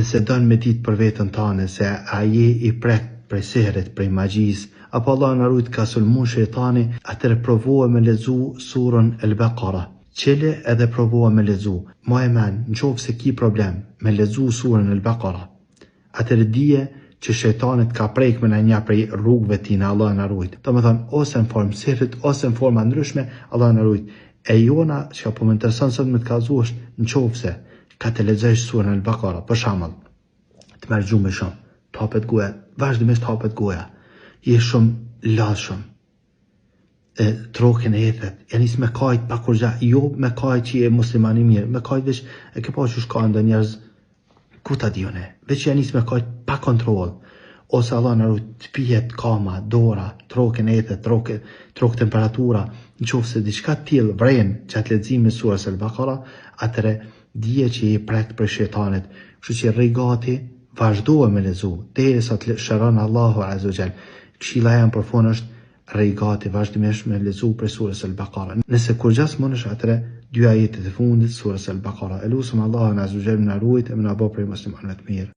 Nëse dënë me ditë për vetën tane se a je i prekt prej sehrit, prej magjis, apo Allah në rujt ka sulmu shejtani, atëre provohe me lezu surën El-Baqara. Qele edhe provohe me lezu. Ma e men, në qovë se ki problem me lezu surën El-Baqara, atëre dije që shejtanit ka prejk me në një prej rrugëve tina, Allah në rujt. Do me thonë, ose në formë sehrit, ose në formë ndryshme, Allah në rujt. E jona që ka po më interesant sot me të kazu është në qovë se ka të lexojsh surën El-Baqara, për shembull, të merr gjumë shumë, të hapet goja, vazhdimisht hapet goja, je shumë lashëm, trokën e jetët, e nis me kajt pa kur gja, jo me kajt që je muslimani mirë, me kajt veç, e ke pa që shka ndë njerëz, ku ta dione, veç që e nis me kajt pa kontrol, ose Allah në rujt të pijet kama, dora, trokën e jetët, trokë temperatura, në qofë se diçka t'il vren që atë leximi surës El-Baqara, atëre dije që i prekt për shejtanit, kështu që rri gati, vazhdohe me lezu, derisa të shëron Allahu Azza wa Jall. Këshilla jam për fund është rri gati vazhdimisht me lezu për surës El-Baqara. Nëse kur gjas mënesh atëre dy ajetet e fundit surës El-Baqara. Elusëm Allahu Azza wa Jall na ruajt e na bëj prej muslimanëve të mirë.